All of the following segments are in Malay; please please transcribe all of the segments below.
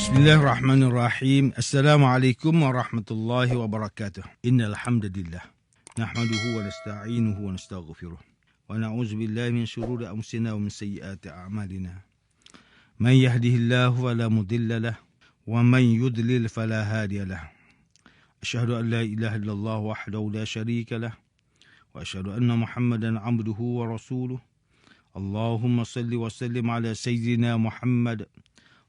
Bismillahirrahmanirrahim. Assalamualaikum warahmatullahi wabarakatuh. Innal hamdalillah nahmaduhu wa nasta'inuhu wa nastaghfiruh wa na'udzu billahi min shururi anfusina wa min sayyiati a'malina. Man yahdihillahu fala mudilla lahu wa man yudlil fala hadiya lahu. Asyhadu an la ilaha illallah wahdahu la syarika lahu wa asyhadu anna Muhammadan 'abduhu wa rasuluh. Allahumma salli wa sallim ala sayyidina Muhammad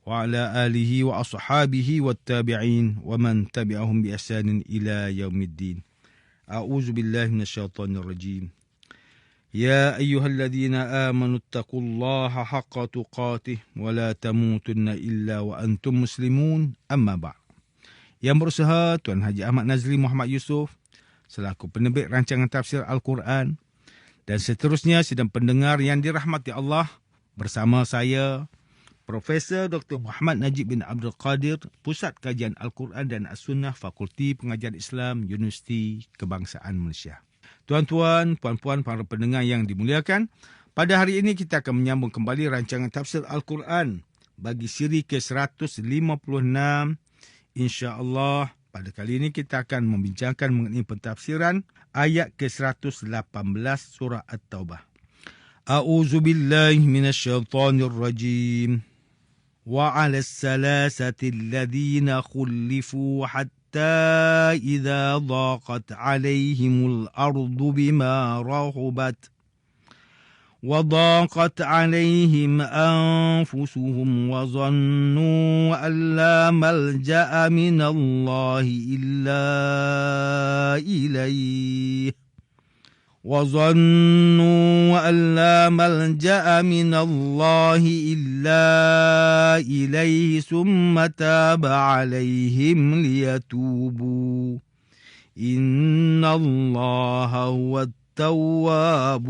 wa ala alihi wa ashabihi wa tabi'in wa man tabi'ahum bi ihsanin ila yaumiddin. A'udzu billahi minasyaitonir rajim. Ya ayyuhalladzina amanu taqullaha haqqa tuqatih wa la tamutunna illa wa antum muslimun. Amma ba'd. Yang berusaha Tuan Haji Ahmad Nazri Muhammad Yusof selaku penerbit rancangan tafsir Al-Quran dan seterusnya sidang pendengar yang dirahmati Allah, bersama saya Profesor Dr. Muhammad Najib bin Abdul Qadir, Pusat Kajian Al-Quran dan As-Sunnah, Fakulti Pengajian Islam, Universiti Kebangsaan Malaysia. Tuan-tuan, puan-puan, para pendengar yang dimuliakan, pada hari ini kita akan menyambung kembali rancangan tafsir Al-Quran bagi siri ke-156. InsyaAllah, pada kali ini kita akan membincangkan mengenai pentafsiran ayat ke-118 surah At-Taubah. A'udzu billahi minasyaitonir rajim. وعلى الثلاثة الذين خلفوا حتى إذا ضاقت عليهم الأرض بما رحبت وضاقت عليهم أنفسهم وظنوا أن لا ملجأ من الله إلا إليه وظنوا أن لا ملجأ من الله إلا إليه ثم تاب عليهم ليتوبوا إن الله هو التواب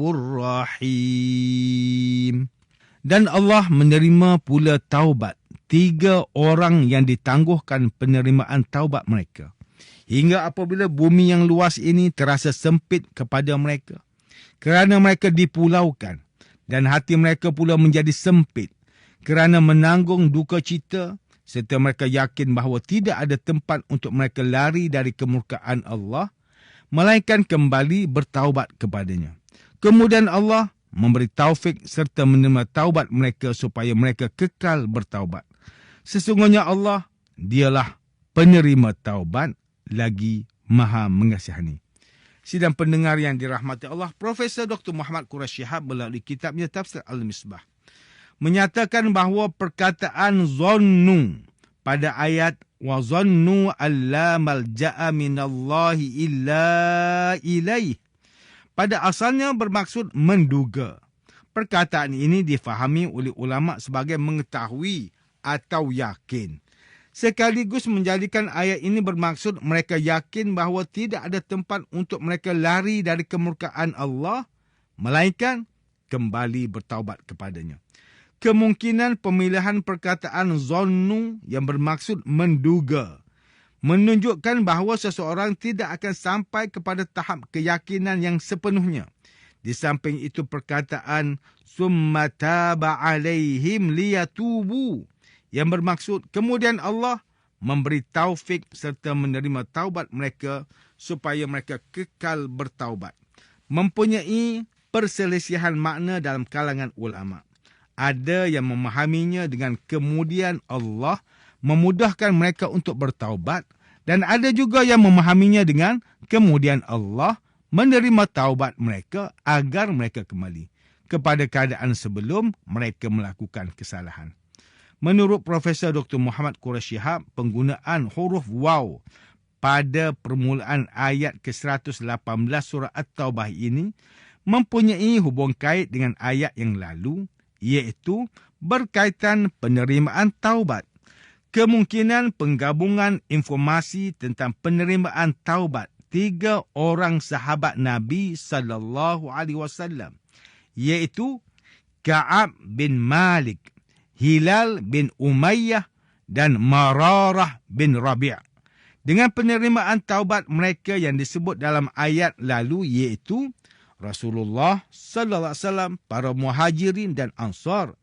الرحيم. Dan Allah menerima pula taubat 3 orang yang ditangguhkan penerimaan taubat mereka, hingga apabila bumi yang luas ini terasa sempit kepada mereka, kerana mereka dipulaukan, dan hati mereka pula menjadi sempit, kerana menanggung duka cita, serta mereka yakin bahawa tidak ada tempat untuk mereka lari dari kemurkaan Allah, melainkan kembali bertaubat kepadanya. Kemudian Allah memberi taufik serta menerima taubat mereka supaya mereka kekal bertaubat. Sesungguhnya Allah, dialah penerima taubat lagi maha mengasihani. Sidang pendengar yang dirahmati Allah, Profesor Dr. Muhammad Quraisy Shihab melalui kitabnya Tafsir Al-Misbah menyatakan bahawa perkataan zannu pada ayat wa zannu alla malja'a minallahi illa ilaih pada asalnya bermaksud menduga. Perkataan ini difahami oleh ulama sebagai mengetahui atau yakin, sekaligus menjadikan ayat ini bermaksud mereka yakin bahawa tidak ada tempat untuk mereka lari dari kemurkaan Allah, melainkan kembali bertaubat kepadanya. Kemungkinan pemilihan perkataan zannu yang bermaksud menduga menunjukkan bahawa seseorang tidak akan sampai kepada tahap keyakinan yang sepenuhnya. Di samping itu, perkataan summa taba alaihim liyatubu yang bermaksud kemudian Allah memberi taufik serta menerima taubat mereka supaya mereka kekal bertaubat, mempunyai perselisihan makna dalam kalangan ulama. Ada yang memahaminya dengan kemudian Allah memudahkan mereka untuk bertaubat, dan ada juga yang memahaminya dengan kemudian Allah menerima taubat mereka agar mereka kembali kepada keadaan sebelum mereka melakukan kesalahan. Menurut Profesor Dr. Muhammad Quraisy Shihab, penggunaan huruf waw pada permulaan ayat ke-118 surah At-Taubah ini mempunyai hubung kait dengan ayat yang lalu, iaitu berkaitan penerimaan taubat. Kemungkinan penggabungan informasi tentang penerimaan taubat 3 orang sahabat Nabi sallallahu alaihi wasallam, iaitu Ka'ab bin Malik, Hilal bin Umayyah dan Mararah bin Rabi', dengan penerimaan taubat mereka yang disebut dalam ayat lalu, iaitu Rasulullah sallallahu alaihi wasallam, para muhajirin dan ansar,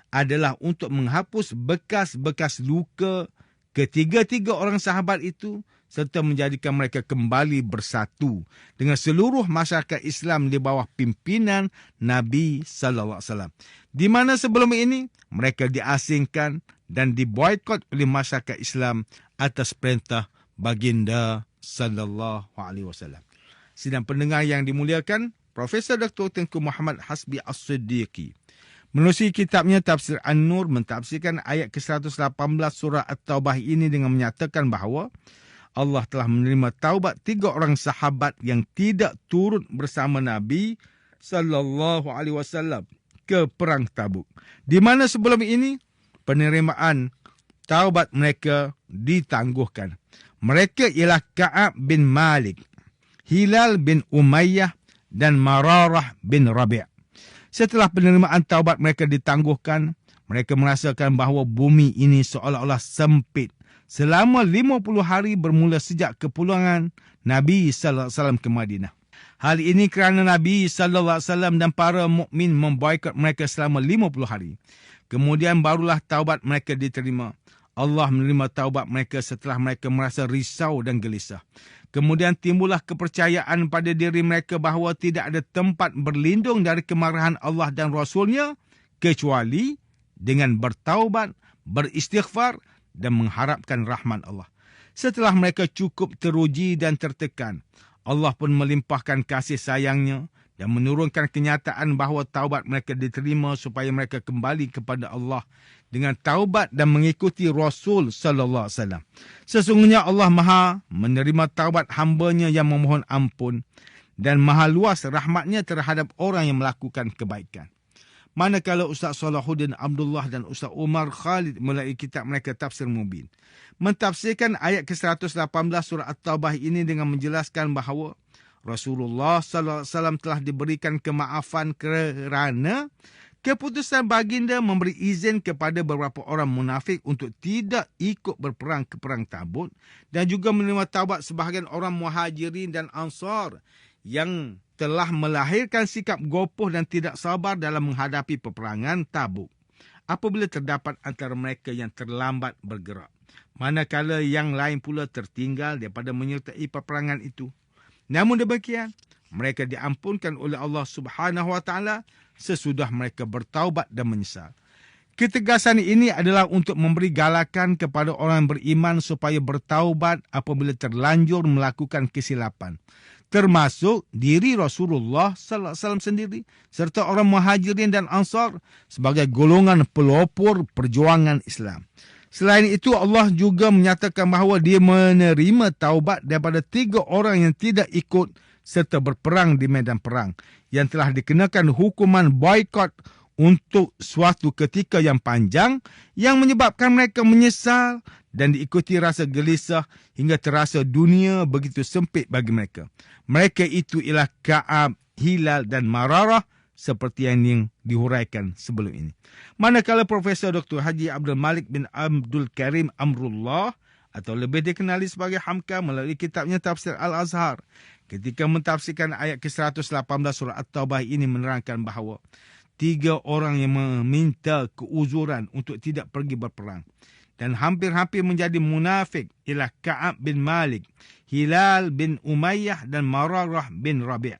adalah untuk menghapus bekas-bekas luka ketiga-tiga orang sahabat itu serta menjadikan mereka kembali bersatu dengan seluruh masyarakat Islam di bawah pimpinan Nabi sallallahu alaihi wasallam. Di mana sebelum ini mereka diasingkan dan diboikot oleh masyarakat Islam atas perintah baginda sallallahu alaihi wasallam. Sidang pendengar yang dimuliakan, Profesor Dr. Tengku Muhammad Hasbi As-Siddiqi menerusi kitabnya Tafsir An-Nur mentafsirkan ayat ke-118 surah At-Taubah ini dengan menyatakan bahawa Allah telah menerima taubat 3 orang sahabat yang tidak turut bersama Nabi sallallahu alaihi wasallam ke perang Tabuk. Di mana sebelum ini penerimaan taubat mereka ditangguhkan. Mereka ialah Ka'ab bin Malik, Hilal bin Umayyah dan Mararah bin Rabi'. Setelah penerimaan taubat mereka ditangguhkan, mereka merasakan bahawa bumi ini seolah-olah sempit selama 50 hari bermula sejak kepulangan Nabi sallallahu alaihi wasallam ke Madinah. Hal ini kerana Nabi sallallahu alaihi wasallam dan para mukmin memboikot mereka selama 50 hari. Kemudian barulah taubat mereka diterima. Allah menerima taubat mereka setelah mereka merasa risau dan gelisah. Kemudian timbullah kepercayaan pada diri mereka bahawa tidak ada tempat berlindung dari kemarahan Allah dan Rasulnya kecuali dengan bertaubat, beristighfar dan mengharapkan rahmat Allah. Setelah mereka cukup teruji dan tertekan, Allah pun melimpahkan kasih sayangnya dan menurunkan kenyataan bahawa taubat mereka diterima supaya mereka kembali kepada Allah dengan taubat dan mengikuti Rasul sallallahu alaihi wasallam. Sesungguhnya Allah Maha menerima taubat hamba-Nya yang memohon ampun dan maha luas rahmat-Nya terhadap orang yang melakukan kebaikan. Manakala Ustaz Salahuddin Abdullah dan Ustaz Umar Khalid melalui kitab mereka Tafsir Mubin mentafsirkan ayat ke-118 surah At-Taubah ini dengan menjelaskan bahawa Rasulullah sallallahu alaihi wasallam telah diberikan kemaafan kerana keputusan baginda memberi izin kepada beberapa orang munafik untuk tidak ikut berperang ke perang Tabuk dan juga menerima taubat sebahagian orang Muhajirin dan Ansar yang telah melahirkan sikap gopoh dan tidak sabar dalam menghadapi peperangan Tabuk apabila terdapat antara mereka yang terlambat bergerak, manakala yang lain pula tertinggal daripada menyertai peperangan itu. Namun demikian, mereka diampunkan oleh Allah Subhanahu Wa Taala sesudah mereka bertaubat dan menyesal. Ketegasan ini adalah untuk memberi galakan kepada orang beriman supaya bertaubat apabila terlanjur melakukan kesilapan, termasuk diri Rasulullah sallallahu alaihi wasallam sendiri serta orang Muhajirin dan Ansar sebagai golongan pelopor perjuangan Islam. Selain itu, Allah juga menyatakan bahawa Dia menerima taubat daripada 3 orang yang tidak ikut serta berperang di medan perang yang telah dikenakan hukuman boikot untuk suatu ketika yang panjang yang menyebabkan mereka menyesal dan diikuti rasa gelisah hingga terasa dunia begitu sempit bagi mereka. Mereka itu ialah Ka'ab, Hilal dan Mararah seperti yang dihuraikan sebelum ini. Manakala Profesor Dr. Haji Abdul Malik bin Abdul Karim Amrullah atau lebih dikenali sebagai Hamka melalui kitabnya Tafsir Al-Azhar ketika mentafsirkan ayat ke-118 surah At-Taubah ini menerangkan bahawa 3 orang yang meminta keuzuran untuk tidak pergi berperang dan hampir-hampir menjadi munafik ialah Ka'ab bin Malik, Hilal bin Umayyah dan Mararah bin Rabi'.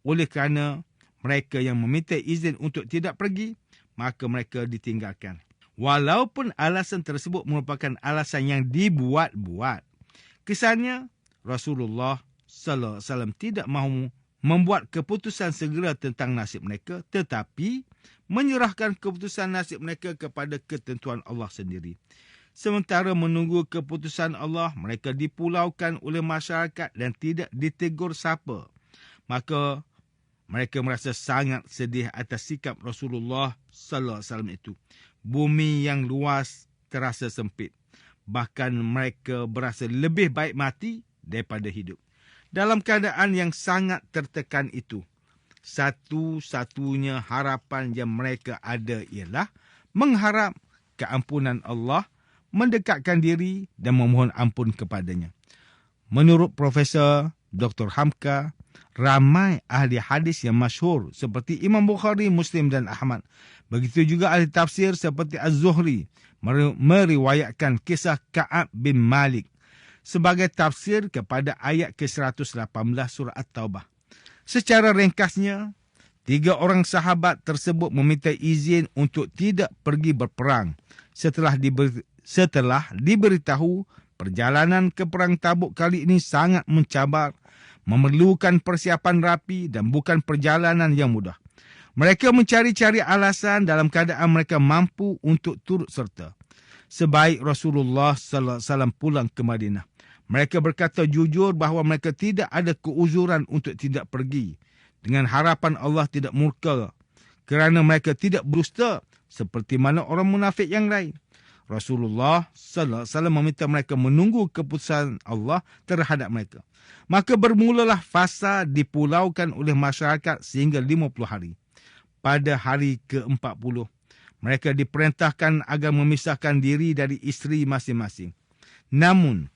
Oleh kerana mereka yang meminta izin untuk tidak pergi, maka mereka ditinggalkan. Walaupun alasan tersebut merupakan alasan yang dibuat-buat. Kesannya Rasulullah sallallahu alaihi wasallam tidak mahu membuat keputusan segera tentang nasib mereka, tetapi menyerahkan keputusan nasib mereka kepada ketentuan Allah sendiri. Sementara menunggu keputusan Allah, mereka dipulaukan oleh masyarakat dan tidak ditegur siapa. Maka mereka merasa sangat sedih atas sikap Rasulullah sallallahu alaihi wasallam itu. Bumi yang luas terasa sempit. Bahkan mereka berasa lebih baik mati daripada hidup. Dalam keadaan yang sangat tertekan itu, satu-satunya harapan yang mereka ada ialah mengharap keampunan Allah, mendekatkan diri dan memohon ampun kepadanya. Menurut Profesor Dr. Hamka, ramai ahli hadis yang masyhur seperti Imam Bukhari, Muslim dan Ahmad. Begitu juga ahli tafsir seperti Az-Zuhri meriwayatkan kisah Ka'ab bin Malik sebagai tafsir kepada ayat ke-118 surah At-Taubah. Secara ringkasnya, 3 orang sahabat tersebut meminta izin untuk tidak pergi berperang setelah diberitahu perjalanan ke Perang Tabuk kali ini sangat mencabar, memerlukan persiapan rapi dan bukan perjalanan yang mudah. Mereka mencari-cari alasan dalam keadaan mereka mampu untuk turut serta. Sebaik Rasulullah sallallahu alaihi wasallam pulang ke Madinah, mereka berkata jujur bahawa mereka tidak ada keuzuran untuk tidak pergi, dengan harapan Allah tidak murka kerana mereka tidak berdusta seperti mana orang munafik yang lain. Rasulullah sallallahu alaihi wasallam meminta mereka menunggu keputusan Allah terhadap mereka. Maka bermulalah fasa dipulaukan oleh masyarakat sehingga 50 hari. Pada hari ke-40, mereka diperintahkan agar memisahkan diri dari isteri masing-masing. Namun,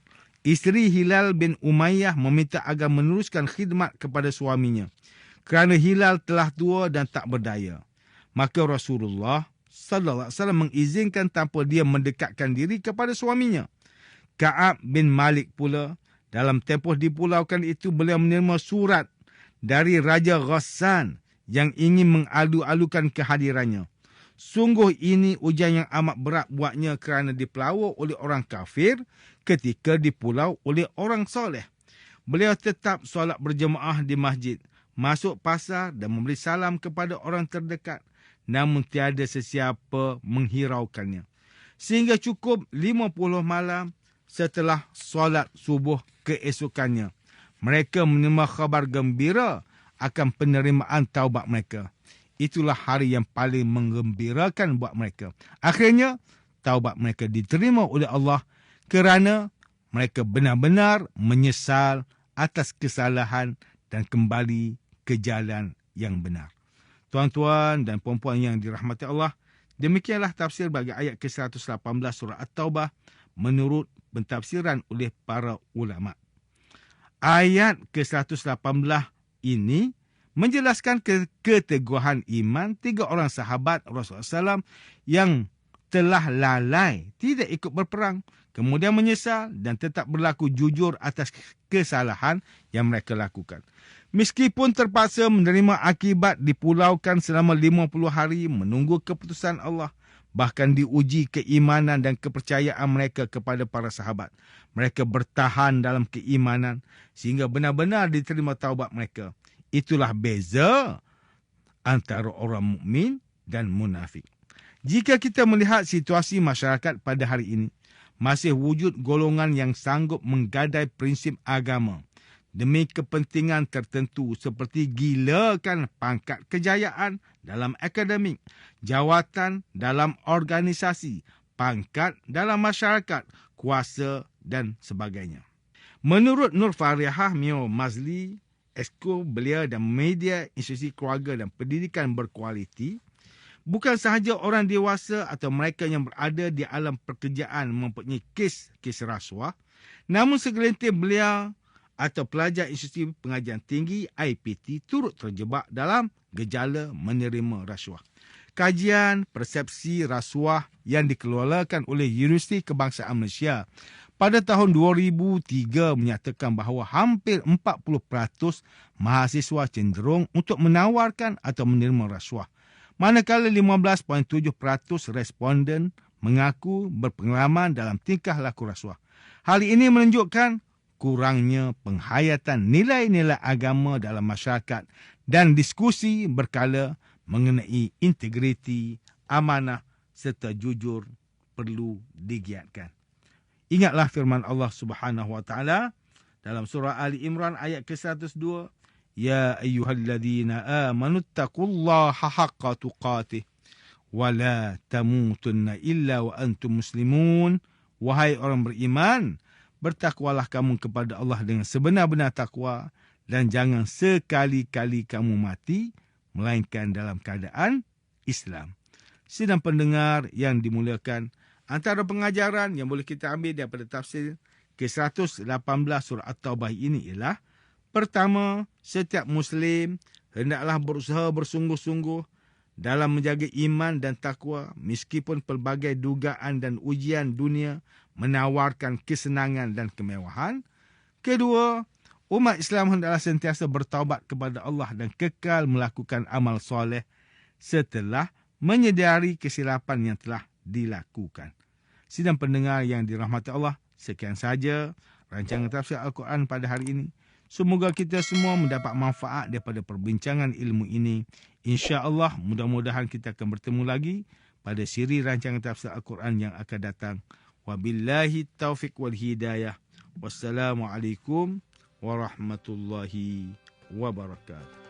isteri Hilal bin Umayyah meminta agar meneruskan khidmat kepada suaminya kerana Hilal telah tua dan tak berdaya. Maka Rasulullah sallallahu alaihi wasallam mengizinkan tanpa dia mendekatkan diri kepada suaminya. Ka'ab bin Malik pula, dalam tempoh dipulaukan itu beliau menerima surat dari Raja Ghassan yang ingin mengalu-alukan kehadirannya. Sungguh ini ujian yang amat berat buatnya kerana dipelawa oleh orang kafir ketika dipulau oleh orang soleh. Beliau tetap solat berjemaah di masjid, masuk pasar dan memberi salam kepada orang terdekat, namun tiada sesiapa menghiraukannya. Sehingga cukup 50 malam setelah solat subuh keesokannya, mereka menerima khabar gembira akan penerimaan taubat mereka. Itulah hari yang paling menggembirakan buat mereka. Akhirnya, taubat mereka diterima oleh Allah kerana mereka benar-benar menyesal atas kesalahan dan kembali ke jalan yang benar. Tuan-tuan dan puan-puan yang dirahmati Allah, demikianlah tafsir bagi ayat ke-118 surah At-Taubah menurut pentafsiran oleh para ulama. Ayat ke-118 ini menjelaskan keteguhan iman 3 orang sahabat Rasulullah SAW yang telah lalai tidak ikut berperang, kemudian menyesal dan tetap berlaku jujur atas kesalahan yang mereka lakukan. Meskipun terpaksa menerima akibat dipulaukan selama 50 hari menunggu keputusan Allah, bahkan diuji keimanan dan kepercayaan mereka kepada para sahabat, mereka bertahan dalam keimanan sehingga benar-benar diterima taubat mereka. Itulah beza antara orang mukmin dan munafik. Jika kita melihat situasi masyarakat pada hari ini, masih wujud golongan yang sanggup menggadai prinsip agama demi kepentingan tertentu seperti gilakan pangkat kejayaan dalam akademik, jawatan dalam organisasi, pangkat dalam masyarakat, kuasa dan sebagainya. Menurut Nur Farihah Mio Mazli, Esko Belia dan Media Institusi Keluarga dan Pendidikan Berkualiti, bukan sahaja orang dewasa atau mereka yang berada di alam pekerjaan mempunyai kes rasuah, namun segelintir belia atau pelajar Institusi Pengajian Tinggi IPT turut terjebak dalam gejala menerima rasuah. Kajian persepsi rasuah yang dikeluarkan oleh Universiti Kebangsaan Malaysia pada tahun 2003 menyatakan bahawa hampir 40% mahasiswa cenderung untuk menawarkan atau menerima rasuah, manakala 15.7% responden mengaku berpengalaman dalam tingkah laku rasuah. Hal ini menunjukkan kurangnya penghayatan nilai-nilai agama dalam masyarakat dan diskusi berkala mengenai integriti, amanah serta jujur perlu digiatkan. Ingatlah firman Allah Subhanahu wa taala dalam surah Ali Imran ayat ke-102, Ya ayyuhalladzina amanu taqullaha haqqa tuqatih wa la tamutunna illa wa antum muslimun. Wahai orang beriman, bertakwalah kamu kepada Allah dengan sebenar-benar takwa dan jangan sekali-kali kamu mati melainkan dalam keadaan Islam. Sidang pendengar yang dimuliakan, antara pengajaran yang boleh kita ambil daripada tafsir ke-118 surah At-Taubah ini ialah Pertama, setiap Muslim hendaklah berusaha bersungguh-sungguh dalam menjaga iman dan takwa meskipun pelbagai dugaan dan ujian dunia menawarkan kesenangan dan kemewahan. Kedua, umat Islam hendaklah sentiasa bertaubat kepada Allah dan kekal melakukan amal soleh setelah menyedari kesilapan yang telah dilakukan. Sidang pendengar yang dirahmati Allah, sekian saja rancangan tafsir Al-Quran pada hari ini. Semoga kita semua mendapat manfaat daripada perbincangan ilmu ini. InsyaAllah, mudah-mudahan kita akan bertemu lagi pada siri rancangan tafsir Al-Quran yang akan datang. Wabillahi taufiq wal hidayah. Wassalamualaikum warahmatullahi wabarakatuh.